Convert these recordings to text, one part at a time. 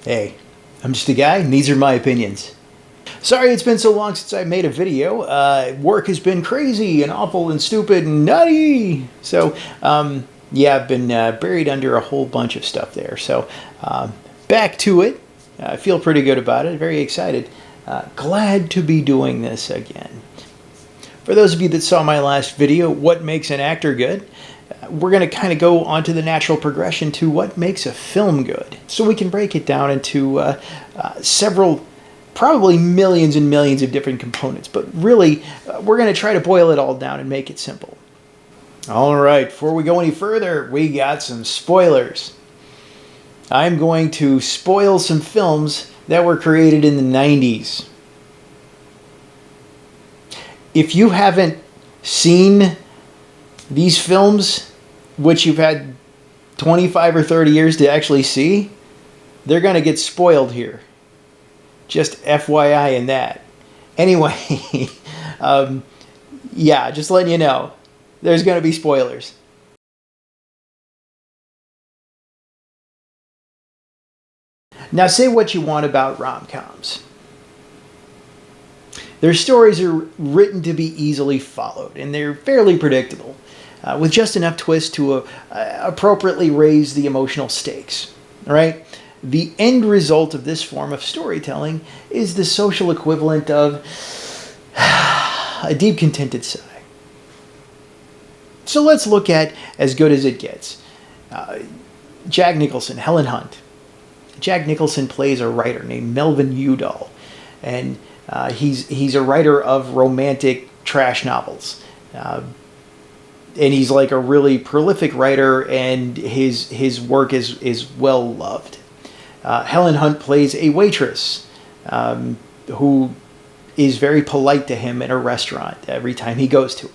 Hey, I'm just a guy, and these are my opinions. Sorry it's been so long since I made a video. Work has been crazy and awful and stupid and nutty. So, yeah, I've been buried under a whole bunch of stuff there. So, back to it. I feel pretty good about it. Very excited. Glad to be doing this again. For those of you that saw my last video, what makes an actor good? We're going to kind of go onto the natural progression to what makes a film good. So we can break it down into several, probably millions and millions of different components. But really, we're going to try to boil it all down and make it simple. All right, before we go any further, we got some spoilers. I'm going to spoil some films that were created in the 90s. If you haven't seen these films, which you've had 25 or 30 years to actually see, they're going to get spoiled here. Just FYI in that. Anyway, yeah, just letting you know, there's going to be spoilers. Now, say what you want about rom-coms. Their stories are written to be easily followed, and they're fairly predictable, with just enough twist to appropriately raise the emotional stakes. All right? The end result of this form of storytelling is the social equivalent of a deep, contented sigh. So let's look at As Good as It Gets. Jack Nicholson, Helen Hunt. Jack Nicholson plays a writer named Melvin Udall, and he's a writer of romantic trash novels. And he's like a really prolific writer, and his work is well loved. Helen Hunt plays a waitress who is very polite to him in a restaurant every time he goes to it.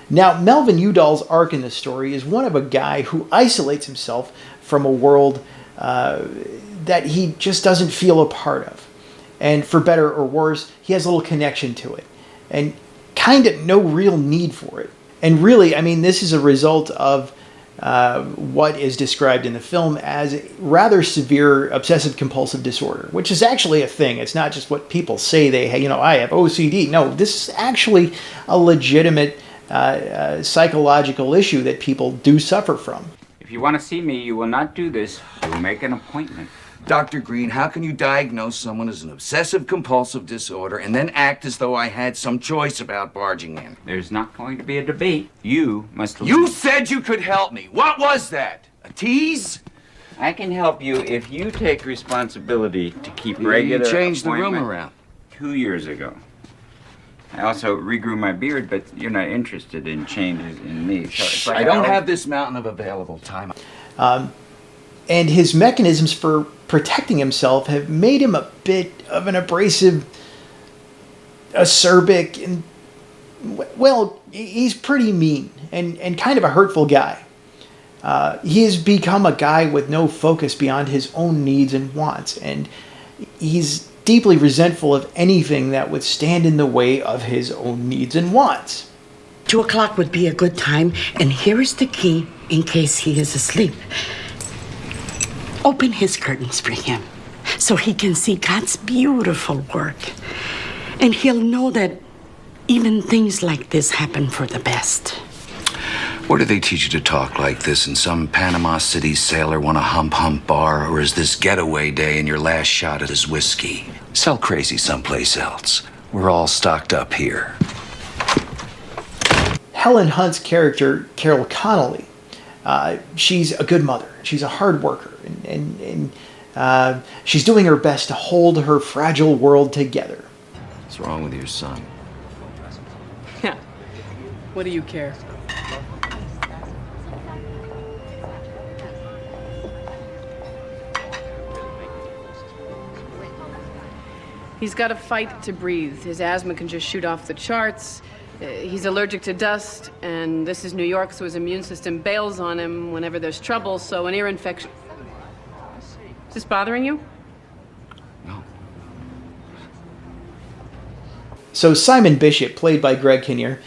Now, Melvin Udall's arc in the story is one of a guy who isolates himself from a world that he just doesn't feel a part of. And for better or worse, he has a little connection to it. And kind of no real need for it. And really, I mean, this is a result of what is described in the film as rather severe obsessive-compulsive disorder, which is actually a thing. It's not just what people say they, I have OCD. No, this is actually a legitimate psychological issue that people do suffer from. If you want to see me, you will not do this. You will make an appointment. Dr. Green, how can you diagnose someone as an obsessive-compulsive disorder and then act as though I had some choice about barging in? There's not going to be a debate. You must... You said you could help me. What was that? A tease? I can help you if you take responsibility to keep regular You changed the room appointment around. 2 years ago. I also regrew my beard, but you're not interested in changes in me. So it's like I don't have this mountain of available time. And his mechanisms for protecting himself have made him a bit of an abrasive, acerbic, and, well, he's pretty mean and kind of a hurtful guy. He has become a guy with no focus beyond his own needs and wants, and he's deeply resentful of anything that would stand in the way of his own needs and wants. 2 o'clock would be a good time, and here is the key in case he is asleep. Open his curtains for him so he can see God's beautiful work. And he'll know that even things like this happen for the best. Where do they teach you to talk like this? In some Panama City sailor want a hump bar? Or is this getaway day and your last shot at his whiskey? Sell crazy someplace else. We're all stocked up here. Helen Hunt's character, Carol Connolly, she's a good mother. She's a hard worker. And she's doing her best to hold her fragile world together. What's wrong with your son? Yeah. What do you care? He's got to fight to breathe. His asthma can just shoot off the charts. He's allergic to dust, and this is New York, so his immune system bails on him whenever there's trouble, so an ear infection... Is this bothering you? No. So Simon Bishop, played by Greg Kinnear,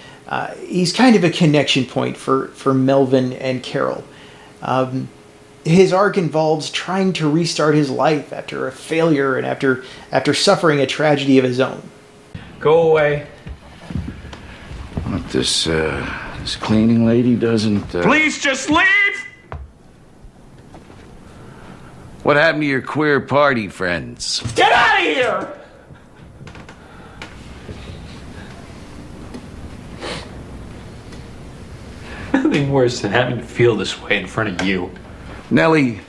he's kind of a connection point for Melvin and Carol. his arc involves trying to restart his life after a failure and after suffering a tragedy of his own. Go away. Look, this cleaning lady doesn't... Please just leave! What happened to your queer party friends? Get out of here! Nothing worse than having to feel this way in front of you. Nellie,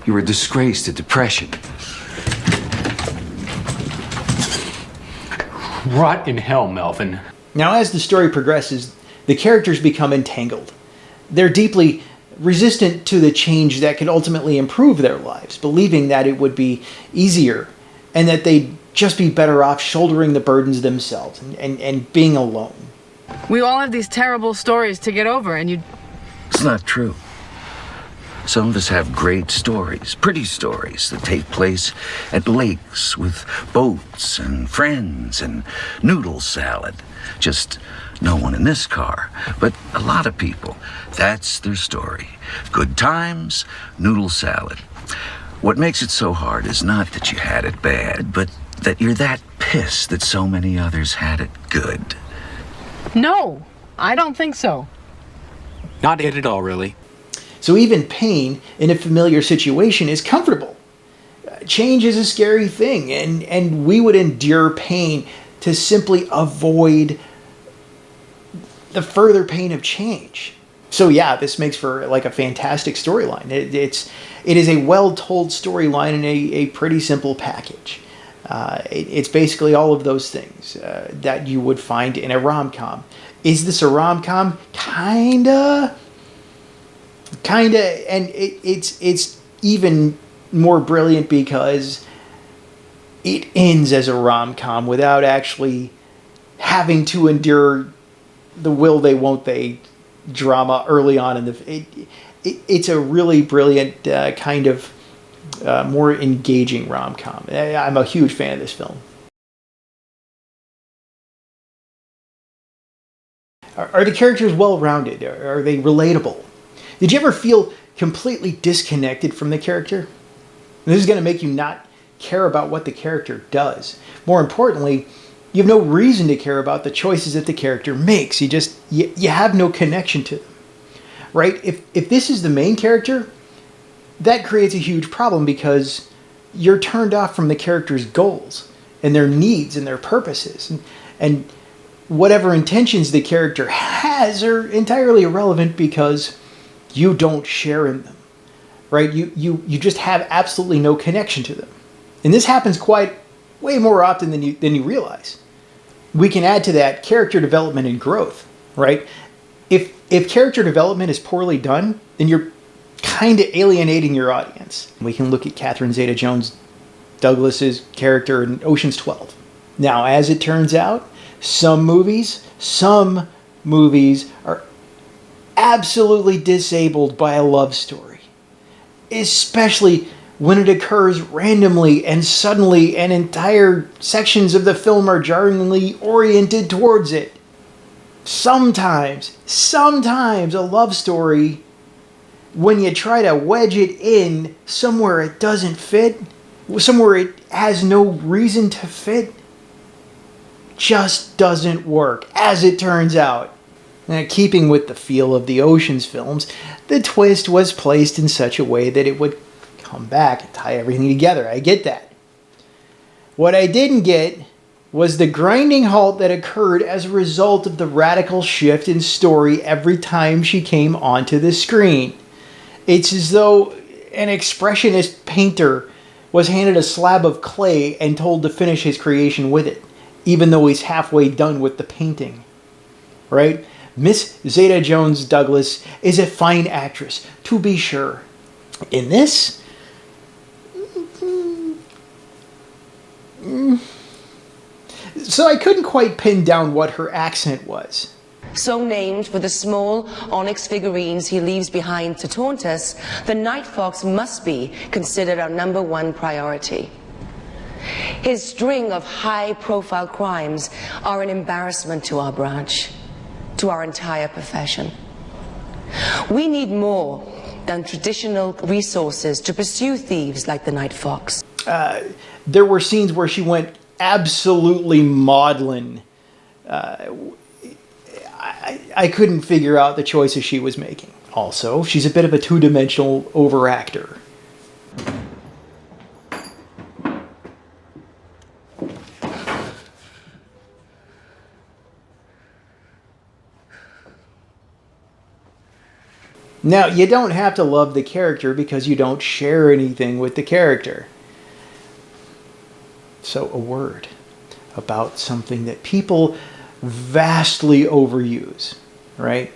you were a disgrace to depression. Rot in hell, Melvin. Now, as the story progresses, the characters become entangled. They're deeply resistant to the change that could ultimately improve their lives, believing that it would be easier and that they'd just be better off shouldering the burdens themselves and being alone. We all have these terrible stories to get over, and you... It's not true. Some of us have great stories, pretty stories that take place at lakes with boats and friends and noodle salad. Just no one in this car. But a lot of people, that's their story. Good times, noodle salad. What makes it so hard is not that you had it bad, but that you're that pissed that so many others had it good. No, I don't think so. Not it at all, really. So even pain in a familiar situation is comfortable. Change is a scary thing, and we would endure pain to simply avoid the further pain of change. So yeah, this makes for like a fantastic storyline. It is a well-told storyline in a pretty simple package. It's basically all of those things that you would find in a rom-com. Is this a rom-com? Kinda, and it's even more brilliant because it ends as a rom-com without actually having to endure the will they won't they drama early on in the. It's a really brilliant kind of more engaging rom-com. I'm a huge fan of this film. Are the characters well-rounded? Are they relatable? Did you ever feel completely disconnected from the character? This is going to make you not care about what the character does. More importantly, you have no reason to care about the choices that the character makes. You have no connection to them, right? If this is the main character, that creates a huge problem because you're turned off from the character's goals and their needs and their purposes. And whatever intentions the character has are entirely irrelevant because you don't share in them, right? You just have absolutely no connection to them. And this happens way more often than you realize. We can add to that character development and growth, right? If character development is poorly done, then you're kind of alienating your audience. We can look at Catherine Zeta-Jones Douglas's character in Ocean's 12. Now, as it turns out, some movies are absolutely disabled by a love story, especially when it occurs randomly and suddenly and entire sections of the film are jarringly oriented towards it. Sometimes a love story, when you try to wedge it in somewhere it doesn't fit, somewhere it has no reason to fit, just doesn't work, as it turns out. Now, keeping with the feel of the Ocean's films, the twist was placed in such a way that it would come back and tie everything together. I get that. What I didn't get was the grinding halt that occurred as a result of the radical shift in story every time she came onto the screen. It's as though an expressionist painter was handed a slab of clay and told to finish his creation with it, even though he's halfway done with the painting. Right? Miss Zeta-Jones Douglas is a fine actress, to be sure. In this, so I couldn't quite pin down what her accent was. So named for the small onyx figurines he leaves behind to taunt us, the Night Fox must be considered our #1 priority. His string of high-profile crimes are an embarrassment to our branch, to our entire profession. We need more than traditional resources to pursue thieves like the Night Fox. There were scenes where she went absolutely maudlin. I couldn't figure out the choices she was making. Also, she's a bit of a two-dimensional overactor. Now, you don't have to love the character because you don't share anything with the character. So, a word about something that people vastly overuse, right?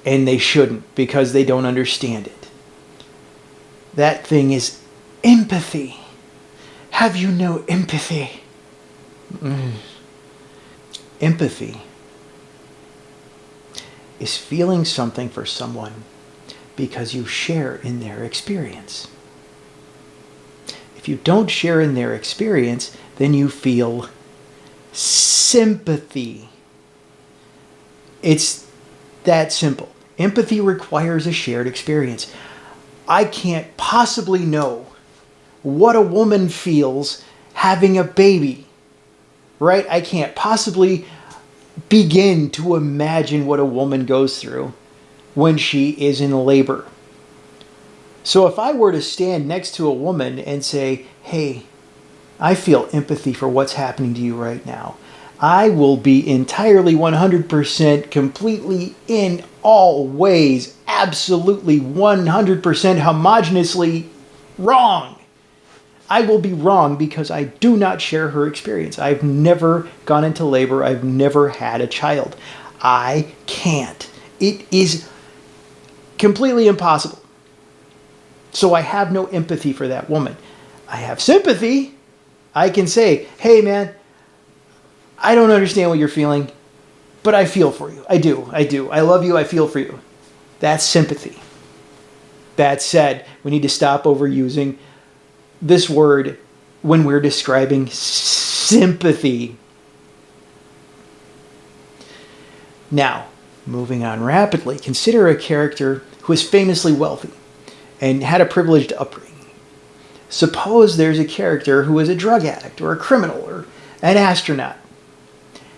And they shouldn't because they don't understand it. That thing is empathy. Have you no empathy? Empathy is feeling something for someone because you share in their experience. If you don't share in their experience, then you feel sympathy. It's that simple. Empathy requires a shared experience. I can't possibly know what a woman feels having a baby, right? I can't possibly begin to imagine what a woman goes through when she is in labor. So if I were to stand next to a woman and say, hey, I feel empathy for what's happening to you right now, I will be entirely 100% completely in all ways, absolutely 100% homogeneously wrong. I will be wrong because I do not share her experience. I've never gone into labor. I've never had a child. I can't. It is completely impossible. So I have no empathy for that woman. I have sympathy. I can say, hey man, I don't understand what you're feeling, but I feel for you. I do. I love you. I feel for you. That's sympathy. That said, we need to stop overusing this word when we're describing sympathy. Now, moving on rapidly, consider a character who is famously wealthy and had a privileged upbringing. Suppose there's a character who is a drug addict or a criminal or an astronaut.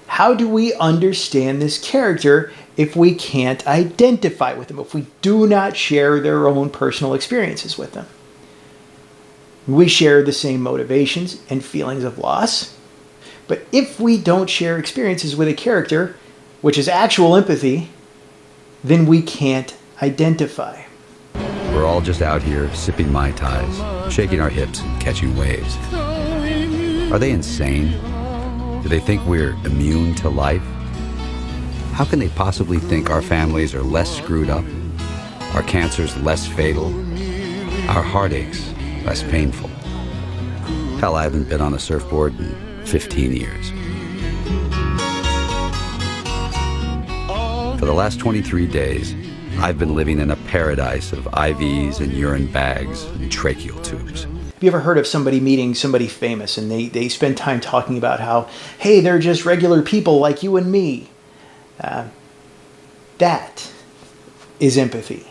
How do we understand this character if we can't identify with them, if we do not share their own personal experiences with them? We share the same motivations and feelings of loss. But if we don't share experiences with a character, which is actual empathy, then we can't identify. We're all just out here sipping Mai Tais, shaking our hips and catching waves. Are they insane? Do they think we're immune to life? How can they possibly think our families are less screwed up, our cancers less fatal, our heartaches less painful? Hell, I haven't been on a surfboard in 15 years. For the last 23 days, I've been living in a paradise of IVs and urine bags and tracheal tubes. Have you ever heard of somebody meeting somebody famous and they spend time talking about how, hey, they're just regular people like you and me? That is empathy.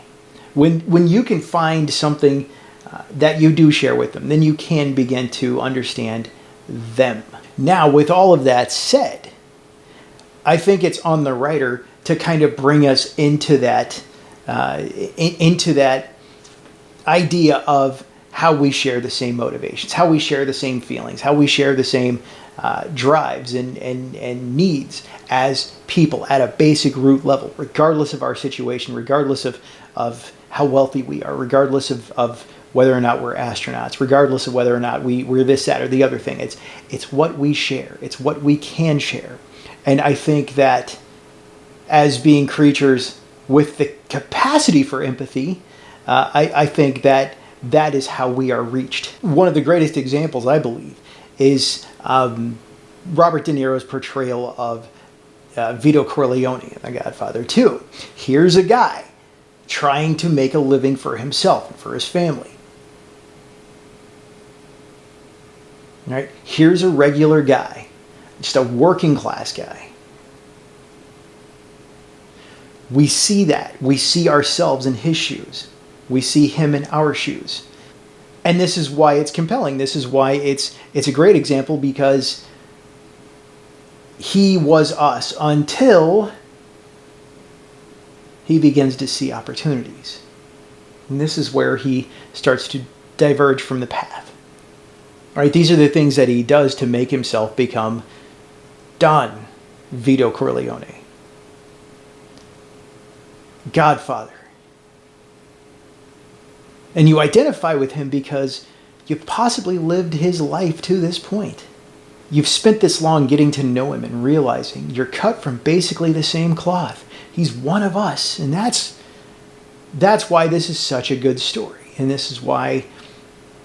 When you can find something that you do share with them, then you can begin to understand them. Now, with all of that said, I think it's on the writer to kind of bring us into that idea of how we share the same motivations, how we share the same feelings, how we share the same drives and needs as people at a basic root level, regardless of our situation, regardless of how wealthy we are, regardless of whether or not we're astronauts, regardless of whether or not we're this, that, or the other thing. It's what we share. It's what we can share. And I think that as being creatures with the capacity for empathy, I think that is how we are reached. One of the greatest examples, I believe, is Robert De Niro's portrayal of Vito Corleone in The Godfather 2. Here's a guy trying to make a living for himself and for his family. Right? Here's a regular guy, just a working class guy. We see that. We see ourselves in his shoes. We see him in our shoes. And this is why it's compelling. This is why it's a great example, because he was us until he begins to see opportunities. And this is where he starts to diverge from the path. All right, these are the things that he does to make himself become Don Vito Corleone, Godfather. And you identify with him because you've possibly lived his life to this point. You've spent this long getting to know him and realizing you're cut from basically the same cloth. He's one of us, and that's why this is such a good story, and this is why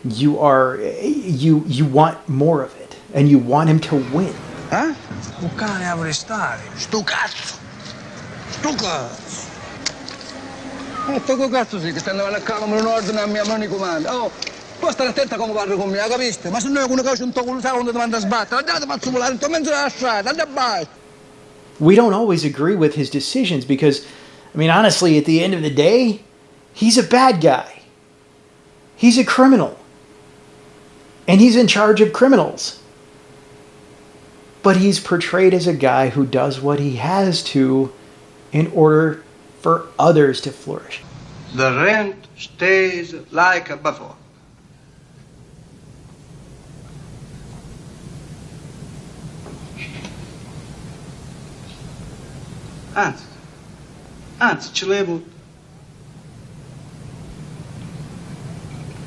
you want more of it, and you want him to win. Eh? Un cane a prestare. Sto cazzo! Sto cazzo! Sto cazzo sì, che stanno a casa come un ordine a mia mano di comando. Oh, poi stare attenta come parli con me, capiste? Ma se noi con una cosa un tocco lo sa quando ti manda a sbattere, andate a farci volare, non mezzo della strada, andate a basta. We don't always agree with his decisions because, I mean, honestly, at the end of the day, he's a bad guy. He's a criminal. And he's in charge of criminals. But he's portrayed as a guy who does what he has to in order for others to flourish. The rent stays like before. Anzi, ci levo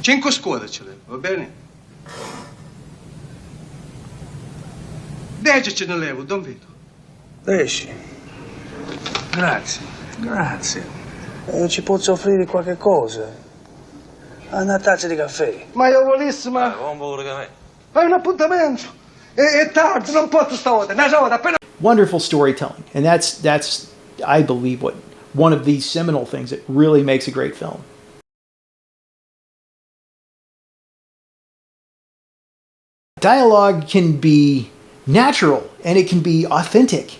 5 scuole ci levo, va bene? 10 ce ne levo, Don Vito. 10. Grazie. Ci posso offrire qualche cosa? Una tazza di caffè. Ma io volissimo. Non voglio caffè. Hai un appuntamento. È tardi, non posso stavolta. Appena. Wonderful storytelling. And that's I believe one of these seminal things that really makes a great film. Dialogue can be natural and it can be authentic.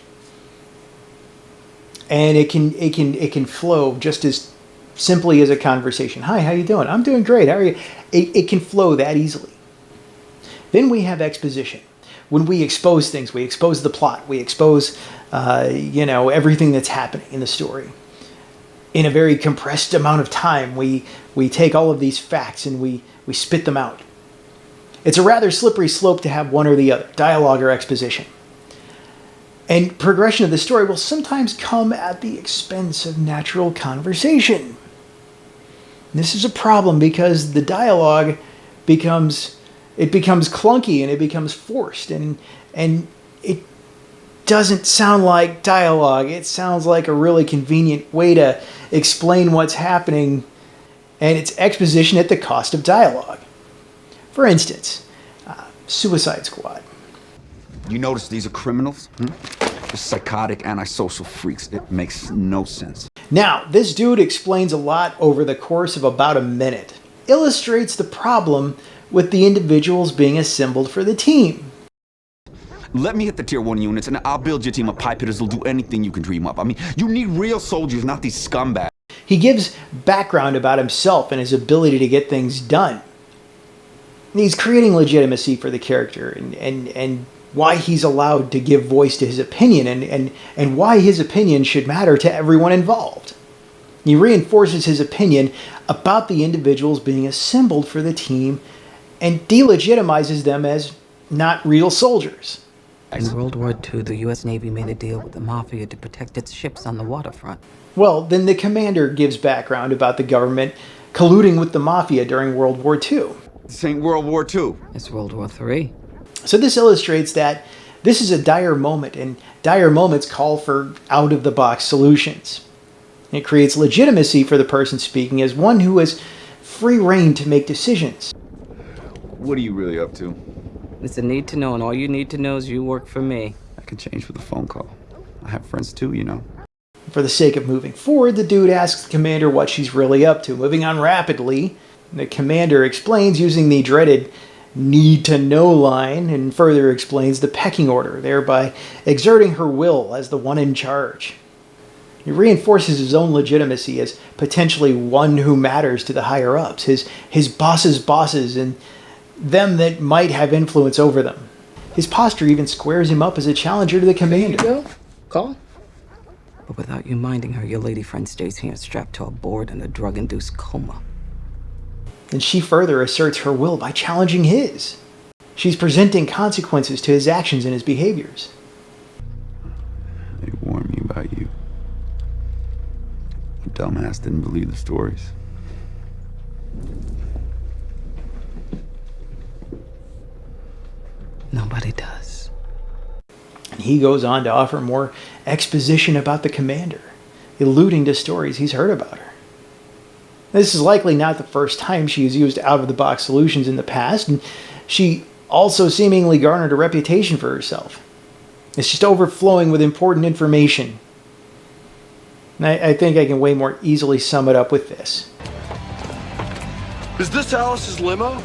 And it can flow just as simply as a conversation. Hi, how you doing? I'm doing great. How are you? It can flow that easily. Then we have exposition. When we expose things, we expose the plot, we expose everything that's happening in the story. In a very compressed amount of time, we take all of these facts and we spit them out. It's a rather slippery slope to have one or the other, dialogue or exposition. And progression of the story will sometimes come at the expense of natural conversation. This is a problem because the dialogue becomes clunky and it becomes forced and it doesn't sound like dialogue. It sounds like a really convenient way to explain what's happening, and it's exposition at the cost of dialogue. For instance, Suicide Squad. You notice these are criminals? They're psychotic, antisocial freaks. It makes no sense. Now, this dude explains a lot over the course of about a minute. Illustrates the problem with the individuals being assembled for the team. Let me hit the tier 1 units and I'll build your team of pipe hitters who'll do anything you can dream up. I mean, you need real soldiers, not these scumbags. He gives background about himself and his ability to get things done. And he's creating legitimacy for the character and why he's allowed to give voice to his opinion and why his opinion should matter to everyone involved. He reinforces his opinion about the individuals being assembled for the team and delegitimizes them as not real soldiers. In World War II, the U.S. Navy made a deal with the Mafia to protect its ships on the waterfront. Well, then the commander gives background about the government colluding with the Mafia during World War II. This ain't World War II. It's World War III. So this illustrates that this is a dire moment, and dire moments call for out-of-the-box solutions. It creates legitimacy for the person speaking as one who has free reign to make decisions. What are you really up to? It's a need to know, and all you need to know is you work for me. I can change with a phone call. I have friends too, you know. For the sake of moving forward, the dude asks the commander what she's really up to. Moving on rapidly, the commander explains using the dreaded need-to-know line and further explains the pecking order, thereby exerting her will as the one in charge. He reinforces his own legitimacy as potentially one who matters to the higher-ups, his boss's bosses, and them that might have influence over them. His posture even squares him up as a challenger to the commander. There you go. Call. But without you minding her, your lady friend stays here strapped to a board in a drug-induced coma. And she further asserts her will by challenging his. She's presenting consequences to his actions and his behaviors. They warned me about you. The dumbass didn't believe the stories. Nobody does. And he goes on to offer more exposition about the commander, alluding to stories he's heard about her. This is likely not the first time she has used out-of-the-box solutions in the past, and she also seemingly garnered a reputation for herself. It's just overflowing with important information. And I think I can way more easily sum it up with this. Is this Alice's limo?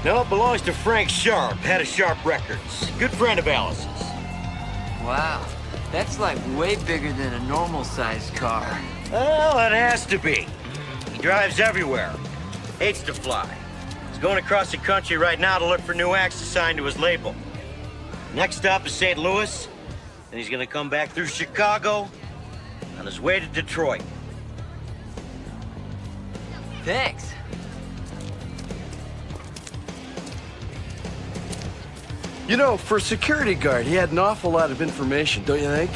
No, it belongs to Frank Sharp, head of Sharp Records. Good friend of Alice's. Wow, that's like way bigger than a normal-sized car. Well, it has to be. He drives everywhere. Hates to fly. He's going across the country right now to look for new acts assigned to his label. Next stop is St. Louis, then he's gonna come back through Chicago on his way to Detroit. Thanks. You know, for a security guard, he had an awful lot of information, don't you think?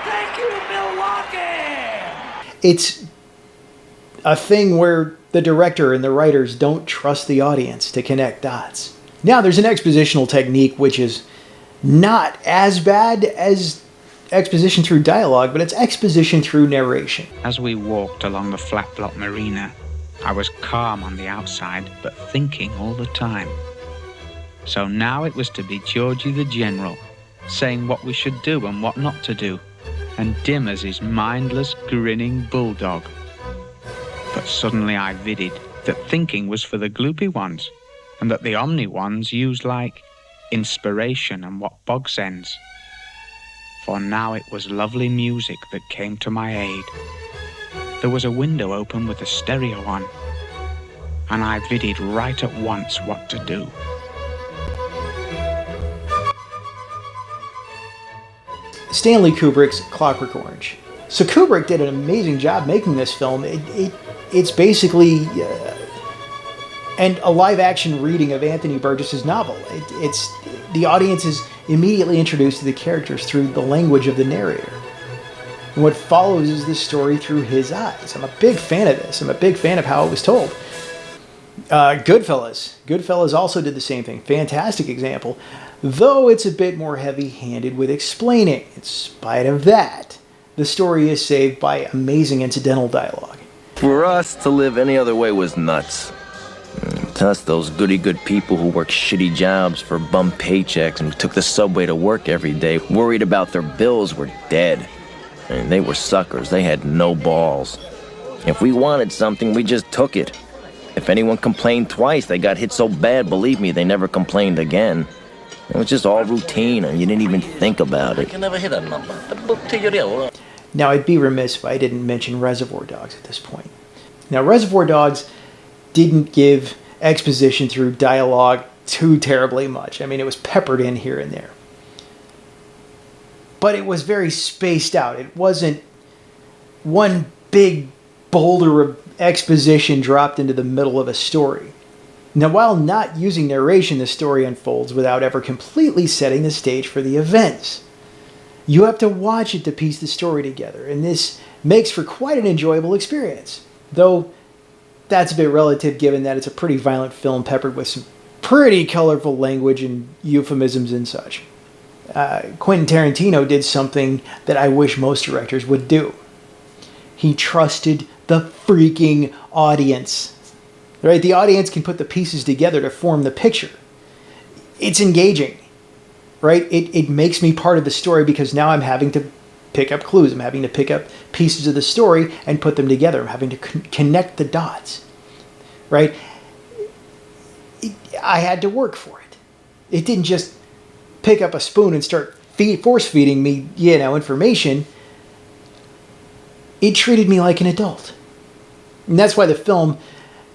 Thank you, Milwaukee! It's a thing where the director and the writers don't trust the audience to connect dots. Now, there's an expositional technique which is not as bad as exposition through dialogue, but it's exposition through narration. As we walked along the flat block marina, I was calm on the outside, but thinking all the time. So now it was to be Georgie the General, saying what we should do and what not to do, and Dim as his mindless, grinning bulldog. But suddenly I vidded that thinking was for the gloopy ones, and that the omni ones used like inspiration and what bogs ends. For now it was lovely music that came to my aid. There was a window open with a stereo on, and I vidded right at once what to do. Stanley Kubrick's Clockwork Orange. So Kubrick did an amazing job making this film. It's basically a live-action reading of Anthony Burgess's novel. The audience is immediately introduced to the characters through the language of the narrator. And what follows is the story through his eyes. I'm a big fan of this. I'm a big fan of how it was told. Goodfellas. Goodfellas also did the same thing. Fantastic example. Though it's a bit more heavy-handed with explaining. In spite of that, the story is saved by amazing incidental dialogue. For us, to live any other way was nuts. To us, those goody-good people who worked shitty jobs for bum paychecks and took the subway to work every day, worried about their bills, were dead. And they were suckers. They had no balls. If we wanted something, we just took it. If anyone complained twice, they got hit so bad, believe me, they never complained again. It was just all routine, and you didn't even think about it. I can never hit a number. Now, I'd be remiss if I didn't mention Reservoir Dogs at this point. Now, Reservoir Dogs didn't give exposition through dialogue too terribly much. I mean, it was peppered in here and there. But it was very spaced out. It wasn't one big boulder of exposition dropped into the middle of a story. Now, while not using narration, the story unfolds without ever completely setting the stage for the events. You have to watch it to piece the story together, and this makes for quite an enjoyable experience. Though, that's a bit relative given that it's a pretty violent film peppered with some pretty colorful language and euphemisms and such. Quentin Tarantino did something that I wish most directors would do. He trusted the freaking audience. Right? The audience can put the pieces together to form the picture. It's engaging. Right? It makes me part of the story because now I'm having to pick up clues. I'm having to pick up pieces of the story and put them together. I'm having to connect the dots. Right? I had to work for it. It didn't just pick up a spoon and start force feeding me, information, it treated me like an adult. And that's why the film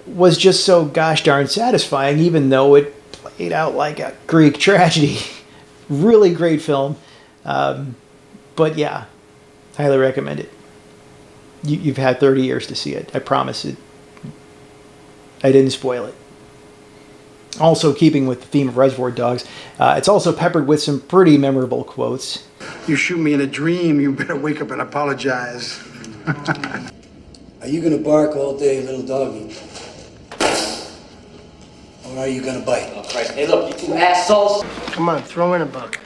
was just so gosh darn satisfying, even though it played out like a Greek tragedy. Really great film. But yeah, highly recommend it. You've had 30 years to see it. I promise it. I didn't spoil it. Also, keeping with the theme of Reservoir Dogs, it's also peppered with some pretty memorable quotes. You shoot me in a dream, you better wake up and apologize. Are you gonna bark all day, little doggy? Or are you gonna bite? Oh, Christ. Hey, look, you two assholes. Come on, throw in a buck.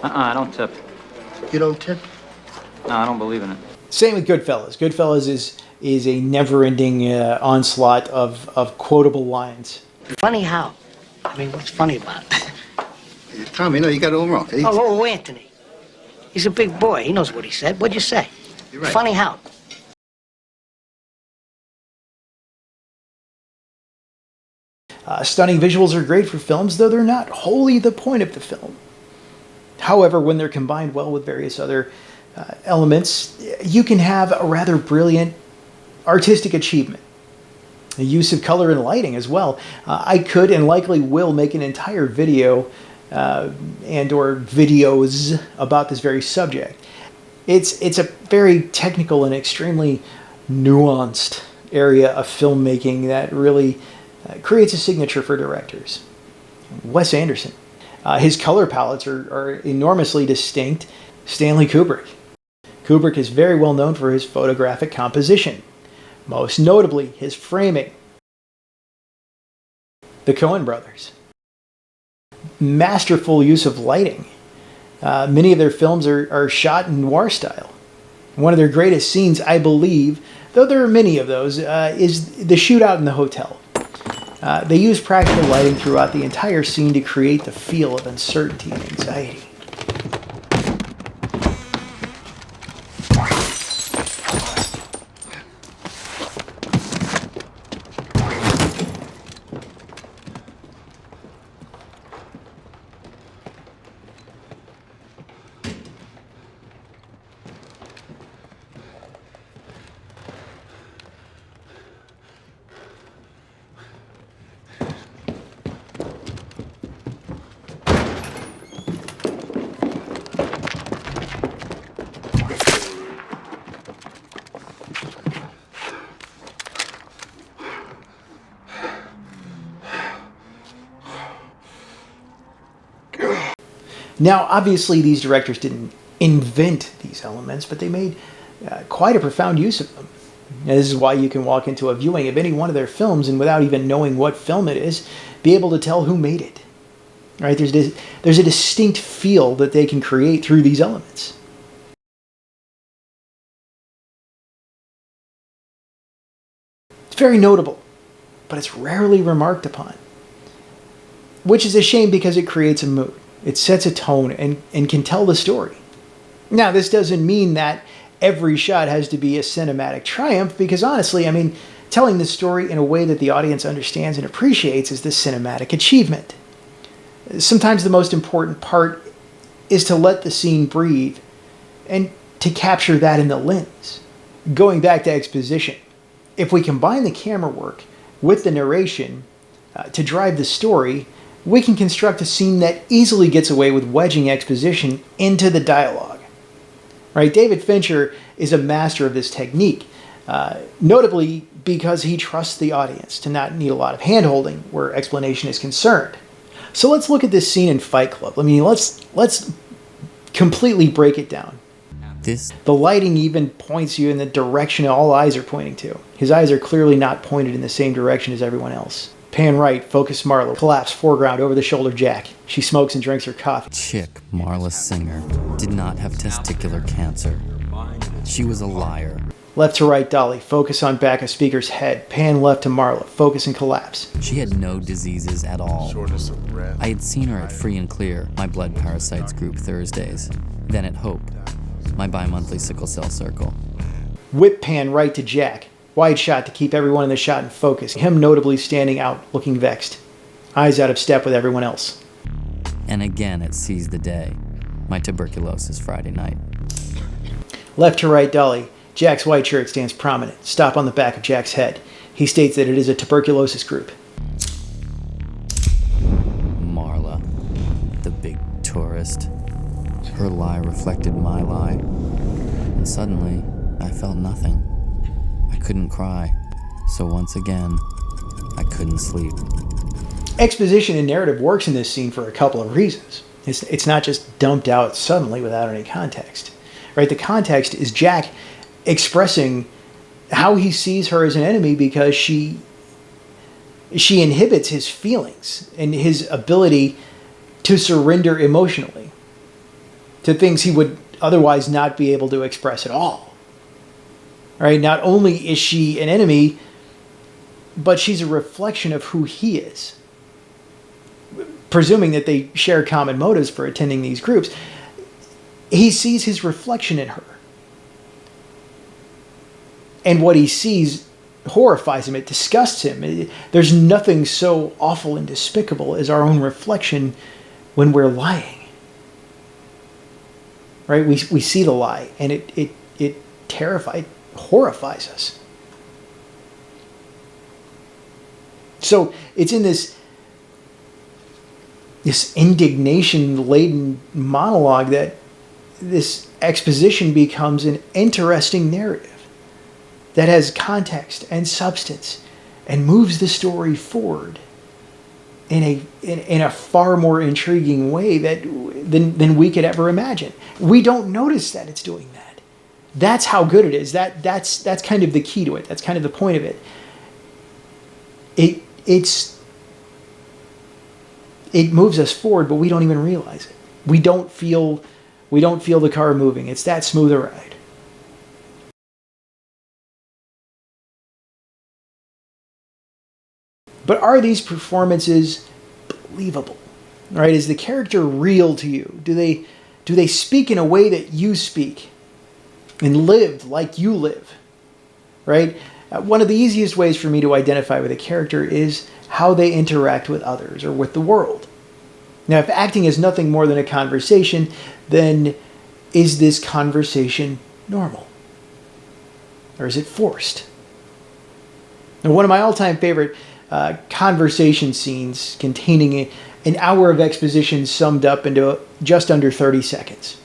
I don't tip. You don't tip? No, I don't believe in it. Same with Goodfellas. Goodfellas is a never-ending onslaught of quotable lines. Funny how? I mean, what's funny about it? Tommy, no, you got it all wrong. Oh, Anthony. He's a big boy. He knows what he said. What'd you say? You're right. Funny how? Stunning visuals are great for films, though they're not wholly the point of the film. However, when they're combined well with various other elements, you can have a rather brilliant artistic achievement. The use of color and lighting as well. I could and likely will make an entire video and or videos about this very subject. It's a very technical and extremely nuanced area of filmmaking that really creates a signature for directors. Wes Anderson. His color palettes are enormously distinct. Stanley Kubrick. Kubrick is very well known for his photographic composition, most notably his framing. The Coen brothers. Masterful use of lighting. Many of their films are shot in noir style. One of their greatest scenes, I believe, though there are many of those, is the shootout in the hotel. They use practical lighting throughout the entire scene to create the feel of uncertainty and anxiety. Now, obviously, these directors didn't invent these elements, but they made quite a profound use of them. And this is why you can walk into a viewing of any one of their films and without even knowing what film it is, be able to tell who made it. Right? There's a distinct feel that they can create through these elements. It's very notable, but it's rarely remarked upon. Which is a shame because it creates a mood. It sets a tone and can tell the story. Now, this doesn't mean that every shot has to be a cinematic triumph, because honestly, I mean, telling the story in a way that the audience understands and appreciates is the cinematic achievement. Sometimes the most important part is to let the scene breathe and to capture that in the lens. Going back to exposition, if we combine the camera work with the narration to drive the story, we can construct a scene that easily gets away with wedging exposition into the dialogue. Right? David Fincher is a master of this technique, notably because he trusts the audience to not need a lot of hand-holding where explanation is concerned. So let's look at this scene in Fight Club. I mean, let's completely break it down. The lighting even points you in the direction all eyes are pointing to. His eyes are clearly not pointed in the same direction as everyone else. Pan right, focus Marla. Collapse, foreground, over the shoulder Jack. She smokes and drinks her coffee. Chick, Marla Singer, did not have testicular cancer. She was a liar. Left to right, Dolly. Focus on back of speaker's head. Pan left to Marla. Focus and collapse. She had no diseases at all. Shortness of breath. I had seen her at Free and Clear, my blood parasites group Thursdays. Then at Hope, my bi-monthly sickle cell circle. Whip pan right to Jack. Wide shot to keep everyone in the shot in focus. Him notably standing out, looking vexed. Eyes out of step with everyone else. And again it seized the day. my tuberculosis Friday night. Left to right dolly, Jack's white shirt stands prominent, stop on the back of Jack's head. He states that it is a tuberculosis group. Marla, the big tourist. Her lie reflected my lie. And suddenly, I felt nothing. I couldn't cry. So once again, I couldn't sleep. Exposition and narrative works in this scene for a couple of reasons. It's not just dumped out suddenly without any context. Right? The context is Jack expressing how he sees her as an enemy because she inhibits his feelings and his ability to surrender emotionally to things he would otherwise not be able to express at all. Right? Not only is she an enemy, but she's a reflection of who he is. Presuming that they share common motives for attending these groups, he sees his reflection in her. And what he sees horrifies him. It disgusts him. There's nothing so awful and despicable as our own reflection when we're lying. Right? We see the lie, and it horrifies us. So it's in this indignation-laden monologue that this exposition becomes an interesting narrative that has context and substance and moves the story forward in a far more intriguing way than we could ever imagine. We don't notice that it's doing that. That's how good it is. That's kind of the key to it. That's kind of the point of it. It moves us forward, but we don't even realize it. We don't feel the car moving. It's that smooth a ride. But are these performances believable? Right? Is the character real to you? Do they speak in a way that you speak and live like you live? Right? One of the easiest ways for me to identify with a character is how they interact with others or with the world. Now, if acting is nothing more than a conversation, then is this conversation normal? Or is it forced? Now, one of my all-time favorite conversation scenes containing an hour of exposition summed up into just under 30 seconds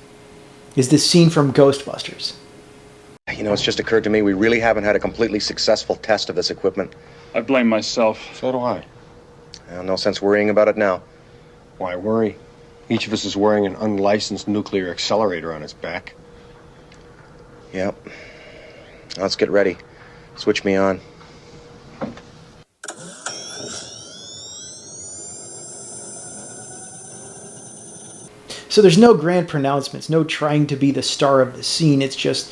is this scene from Ghostbusters. You know, it's just occurred to me we really haven't had a completely successful test of this equipment. I blame myself. So do I. Well, no sense worrying about it now. Why worry? Each of us is wearing an unlicensed nuclear accelerator on his back. Yep. Let's get ready. Switch me on. So there's no grand pronouncements, no trying to be the star of the scene. It's just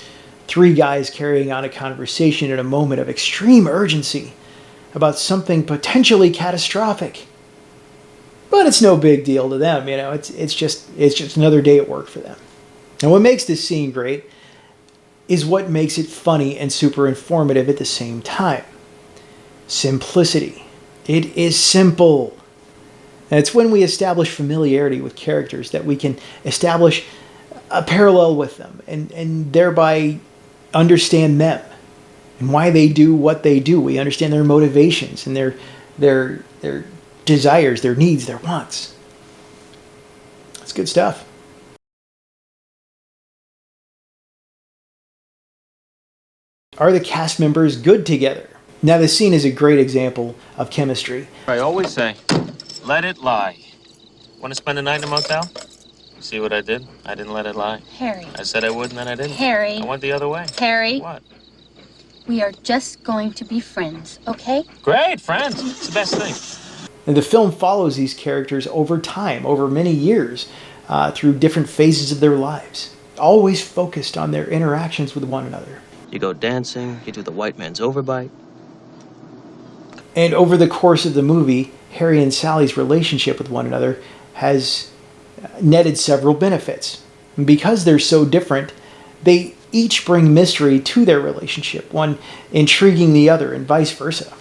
three guys carrying on a conversation in a moment of extreme urgency about something potentially catastrophic. But it's no big deal to them, you know. It's just another day at work for them. And what makes this scene great is what makes it funny and super informative at the same time. Simplicity. It is simple. And it's when we establish familiarity with characters that we can establish a parallel with them and thereby understand them and why they do what they do. We understand their motivations and their desires, their needs, their wants. That's good stuff. Are the cast members good together? Now, this scene is a great example of chemistry. I always say, let it lie. Want to spend a night in a motel? You see what I did? I didn't let it lie. Harry. I said I would, and then I didn't. Harry. I went the other way. Harry. What? We are just going to be friends, okay? Great, friends. It's the best thing. And the film follows these characters over time, over many years, through different phases of their lives, always focused on their interactions with one another. You go dancing, you do the white man's overbite. And over the course of the movie, Harry and Sally's relationship with one another has netted several benefits. And because they're so different, they each bring mystery to their relationship, one intriguing the other and vice versa.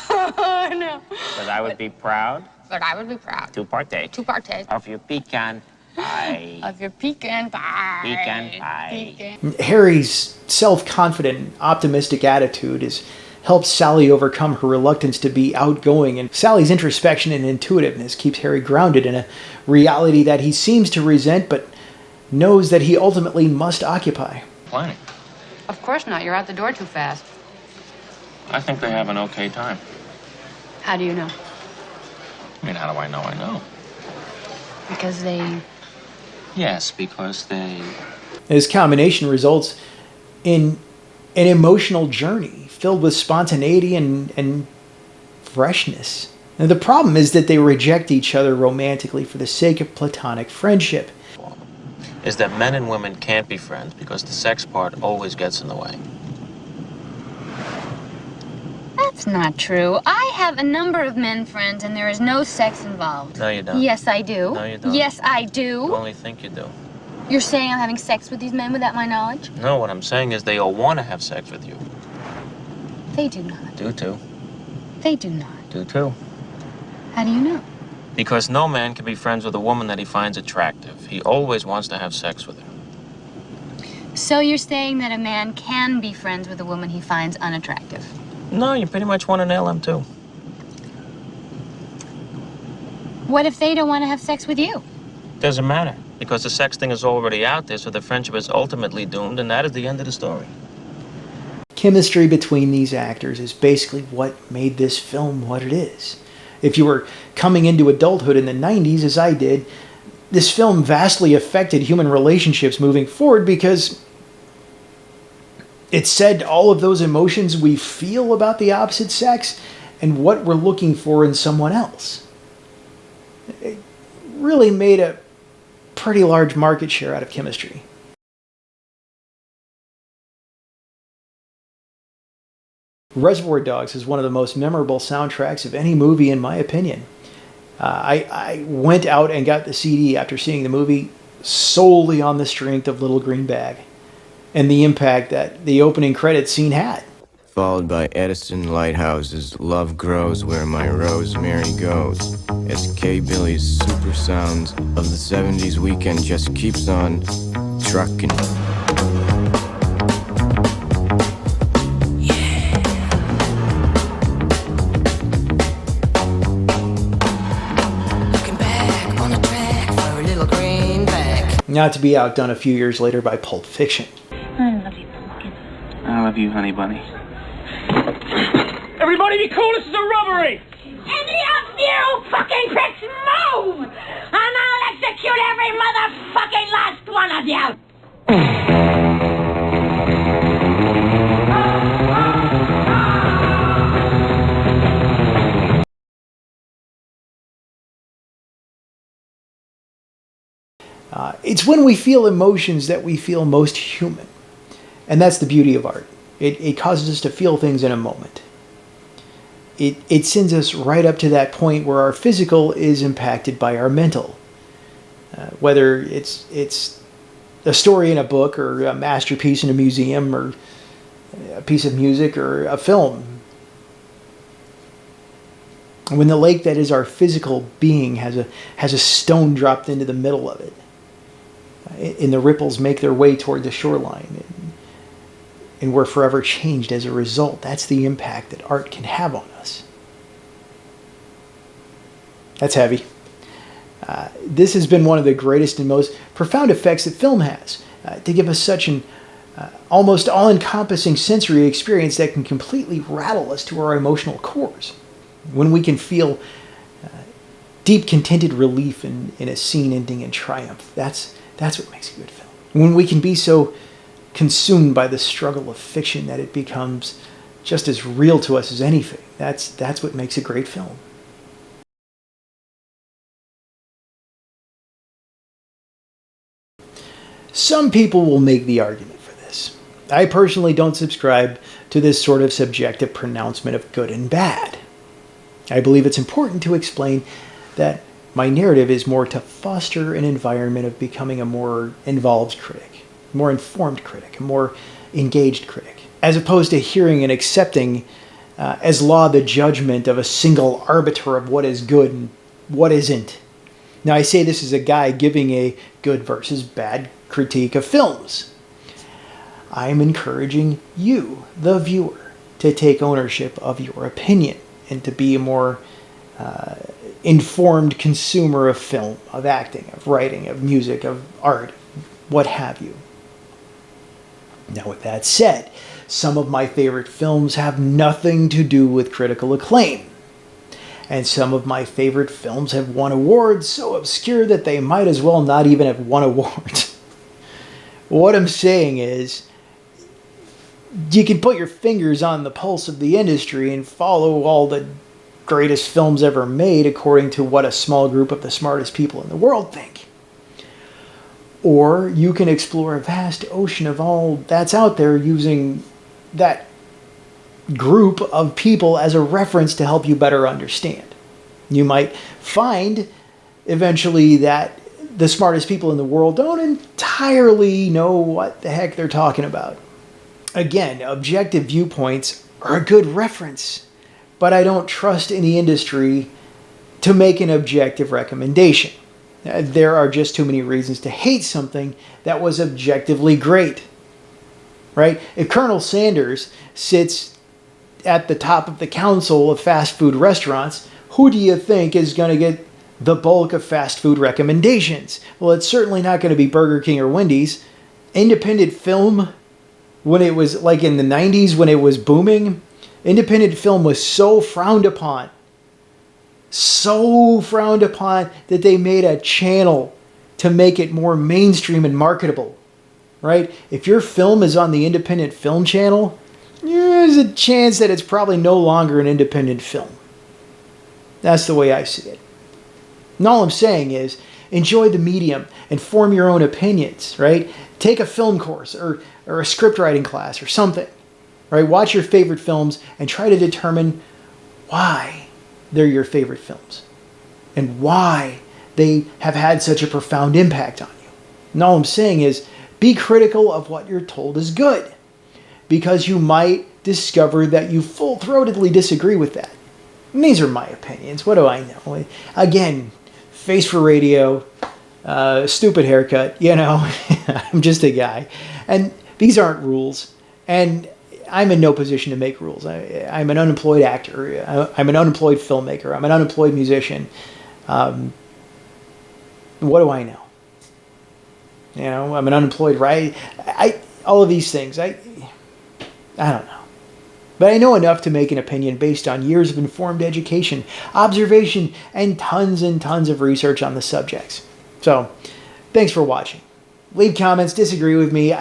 Oh, no. But I would be proud But I would be proud to partake to partake of your pecan pie. Of your pecan pie. Pecan pie. Pecan. Harry's self-confident, optimistic attitude has helped Sally overcome her reluctance to be outgoing, and Sally's introspection and intuitiveness keeps Harry grounded in a reality that he seems to resent but knows that he ultimately must occupy. Planning. Of course not. You're out the door too fast. I think they have an okay time. How do you know? I mean, how do I know? I know. Because they... Yes, because they... This combination results in an emotional journey filled with spontaneity and freshness. And the problem is that they reject each other romantically for the sake of platonic friendship. Is that men and women can't be friends because the sex part always gets in the way. That's not true. I have a number of men friends and there is no sex involved. No, you don't. Yes, I do. No, you don't. Yes, I You do. only think you do. You're saying I'm having sex with these men without my knowledge? No, what I'm saying is they all want to have sex with you. They do not. Do too. They do not. Do too. How do you know? Because no man can be friends with a woman that he finds attractive. He always wants to have sex with her. So you're saying that a man can be friends with a woman he finds unattractive? No, you pretty much want to nail him too. What if they don't want to have sex with you? Doesn't matter. Because the sex thing is already out there, so the friendship is ultimately doomed, and that is the end of the story. Chemistry between these actors is basically what made this film what it is. If you were coming into adulthood in the 90s, as I did, this film vastly affected human relationships moving forward because it said all of those emotions we feel about the opposite sex and what we're looking for in someone else. It really made a pretty large market share out of chemistry. Reservoir Dogs is one of the most memorable soundtracks of any movie, in my opinion. I went out and got the CD after seeing the movie solely on the strength of Little Green Bag and the impact that the opening credits scene had. Followed by Edison Lighthouse's Love Grows Where My Rosemary Goes, as K. Billy's super sounds of the 70s weekend just keeps on trucking. Not to be outdone a few years later by Pulp Fiction. I love you, pumpkin. I love you, honey bunny. Everybody be cool, this is a robbery! Any of you fucking pricks move! And I'll execute every motherfucking last one of you! It's when we feel emotions that we feel most human. And that's the beauty of art. It causes us to feel things in a moment. It sends us right up to that point where our physical is impacted by our mental. Whether it's a story in a book or a masterpiece in a museum or a piece of music or a film. When the lake that is our physical being has a stone dropped into the middle of it, and the ripples make their way toward the shoreline, and we're forever changed as a result. That's the impact that art can have on us. That's heavy. This has been one of the greatest and most profound effects that film has, to give us such an almost all-encompassing sensory experience that can completely rattle us to our emotional cores. When we can feel deep, contented relief in a scene ending in triumph, that's what makes a good film. When we can be so consumed by the struggle of fiction that it becomes just as real to us as anything, that's what makes a great film. Some people will make the argument for this. I personally don't subscribe to this sort of subjective pronouncement of good and bad. I believe it's important to explain that my narrative is more to foster an environment of becoming a more involved critic, more informed critic, a more engaged critic, as opposed to hearing and accepting as law the judgment of a single arbiter of what is good and what isn't. Now, I say this as a guy giving a good versus bad critique of films. I'm encouraging you, the viewer, to take ownership of your opinion and to be a more informed consumer of film, of acting, of writing, of music, of art, what have you. Now, with that said, some of my favorite films have nothing to do with critical acclaim. And some of my favorite films have won awards so obscure that they might as well not even have won awards. What I'm saying is, you can put your fingers on the pulse of the industry and follow all the greatest films ever made according to what a small group of the smartest people in the world think. Or you can explore a vast ocean of all that's out there using that group of people as a reference to help you better understand. You might find eventually that the smartest people in the world don't entirely know what the heck they're talking about. Again, objective viewpoints are a good reference, but I don't trust any industry to make an objective recommendation. There are just too many reasons to hate something that was objectively great. Right? If Colonel Sanders sits at the top of the council of fast food restaurants, who do you think is going to get the bulk of fast food recommendations? Well, it's certainly not going to be Burger King or Wendy's. Independent film, when it was like in the 90s when it was booming, independent film was so frowned upon that they made a channel to make it more mainstream and marketable. Right? If your film is on the independent film channel, there's a chance that it's probably no longer an independent film. That's the way I see it. And all I'm saying is, enjoy the medium and form your own opinions, right? Take a film course or a script writing class or something, right? Watch your favorite films and try to determine why they're your favorite films and why they have had such a profound impact on you. And all I'm saying is, be critical of what you're told is good, because you might discover that you full-throatedly disagree with that. And these are my opinions. What do I know? Again, face for radio, stupid haircut, you know. I'm just a guy. And these aren't rules. And I'm in no position to make rules. I'm an unemployed actor. I'm an unemployed filmmaker. I'm an unemployed musician. What do I know? You know, I'm an unemployed writer. All of these things. I don't know. But I know enough to make an opinion based on years of informed education, observation, and tons of research on the subjects. So, thanks for watching. Leave comments, disagree with me,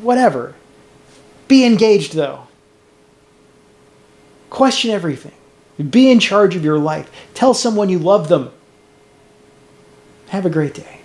whatever. Be engaged, though. Question everything. Be in charge of your life. Tell someone you love them. Have a great day.